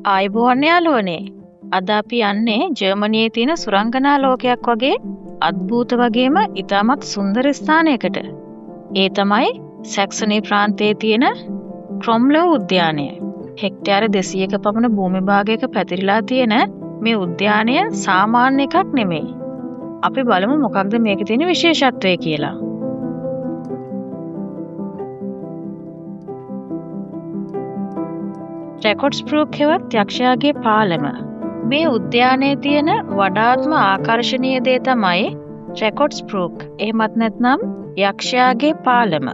ආයුබෝවන් යාළුවනේ. අද අපි යන්නේ ජර්මනියේ තියෙන සුරංගනා ලෝකයක් වගේ අద్භූත වගේම ඉතාමත් සුන්දර ස්ථානයකට. ඒ තමයි සැක්සනි ප්‍රාන්තයේ තියෙන ක්‍රොම්ලෝ උද්‍යානය. හෙක්ටයාර 200ක පමණ භූමි භාගයක පැතිරිලා තියෙන මේ උද්‍යානය සාමාන්‍ය එකක් නෙමෙයි. අපි බලමු මොකක්ද මේකේ තියෙන විශේෂත්වය කියලා. රෙකොඩ්ස්බෘක් හෙවත් යක්ෂයාගේ පාලම. මේ උද්‍යානයේ තියෙන වඩාත්ම ආකර්ශනීය දේ තමයි රෙකොඩ්ස්බෘක්. එහෙමත් නැත්නම් යක්ෂයාගේ පාලම.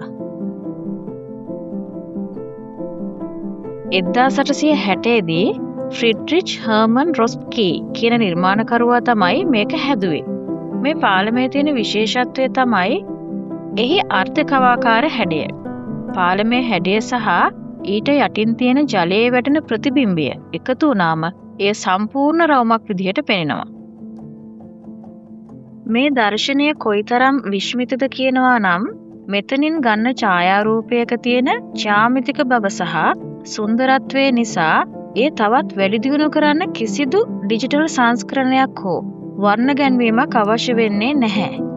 1860 දී ෆ්‍රිඩ්රිච් හර්මන් රොස්කී කියන නිර්මාණකරුවා තමයි මේක හැදුවේ. මේ පාලමේ තියෙන විශේෂත්වය තමයි එහි අර්ධකවාකාර හැඩය. පාලමේ හැඩය සහ ඊට යටින් තියෙන ජලයේ වැටෙන ප්‍රතිබිම්බය එකතු වුණාම එය සම්පූර්ණ රවුමක් විදිහට පෙනෙනවා. මේ දර්ශනය කොයිතරම් විශ්මිතද කියනවා නම් මෙතනින් ගන්න ඡායාරූපයක තියෙන ඡාමිතික බව සහ සුන්දරත්වය නිසා ඒ තවත් වැඩි දියුණු කරන්න කිසිදු ඩිජිටල් සංස්කරණයක් හෝ වර්ණ ගැන්වීමක් අවශ්‍ය වෙන්නේ නැහැ.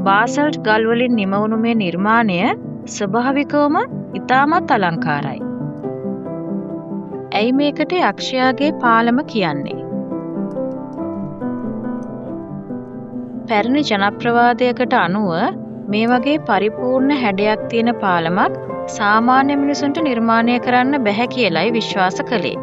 බාසල්ට් ගල් වලින් නිමවුණු මේ නිර්මාණය ස්වභාවිකවම ඉතාමත් අලංකාරයි. ඇයි මේකට යක්ෂයාගේ පාලම කියන්නේ? පැරණි ජනප්‍රවාදයකට අනුව මේ වගේ පරිපූර්ණ හැඩයක් තියෙන පාලමක් සාමාන්‍ය මිනිසුන්ට නිර්මාණය කරන්න බැහැ කියලයි විශ්වාස කළේ.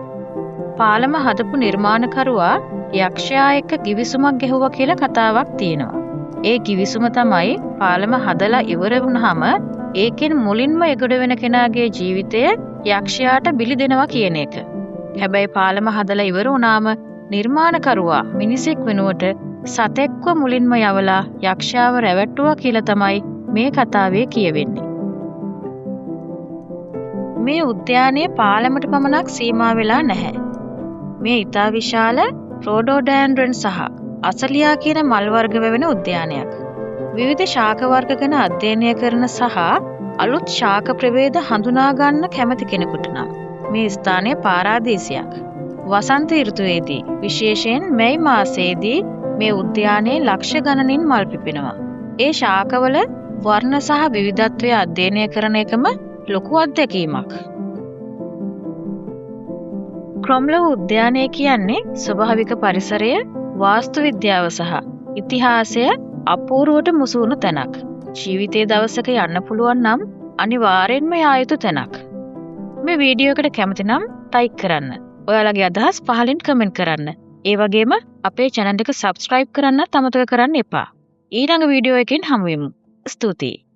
පාලම හදපු නිර්මාණකරුවා යක්ෂයා එක්ක ගිවිසුමක් ගැහුවා කියලා කතාවක් තියෙනවා. ඒ ගිවිසුම තමයි පාලම හදලා ඉවර වුණාම ඒකෙන් මුලින්ම එගොඩ වෙන කෙනාගේ ජීවිතය යක්ෂයාට බිලි දෙනවා කියන එක. හැබැයි පාලම හදලා ඉවර වුණාම නිර්මාණකරුවා මිනිසෙක් වෙනුවට සතෙක්ව මුලින්ම යවලා යක්ෂයාව රැවට්ටුවා කියලා තමයි මේ කතාවේ කියවෙන්නේ. මේ උද්‍යානය පාලමට පමණක් සීමා වෙලා නැහැ. මේ ඉතා විශාල රෝඩෝඩෑන්ඩ්‍රන් සහ අසලියා කියන මල් වර්ග වැවෙන උද්‍යානයක්. විවිධ ශාක වර්ග ගැන අධ්‍යයනය කරන සහ අලුත් ශාක ප්‍රභේද හඳුනා ගන්න කැමති කෙනෙකුට නම් මේ ස්ථානය පාරාදීසයක්. වසන්ත ඍතුවේදී විශේෂයෙන් මැයි මාසයේදී මේ උද්‍යානයේ ලක්ෂ ගණනින් මල් පිපෙනවා. ඒ ශාකවල වර්ණ සහ විවිධත්වය අධ්‍යයනය කරන එකම ලොකු අත්දැකීමක්. ක්‍රොම්ලෝ උද්‍යානය කියන්නේ ස්වභාවික පරිසරය, වාස්තු විද්‍යාව සහ ඉතිහාසය අපූර්වට මුසු වුණු තැනක්. ජීවිතයේ දවසක යන්න පුළුවන් නම් අනිවාර්යෙන්ම යා යුතු තැනක්. මේ වීඩියෝ එකට කැමති නම් ලයික් කරන්න. ඔයාලගේ අදහස් පහලින් කමෙන්ට් කරන්න. ඒ වගේම අපේ channel එක subscribe කරන්නත් අමතක කරන්න එපා. ඊළඟ වීඩියෝ එකකින් හමු වෙමු. ස්තුතියි.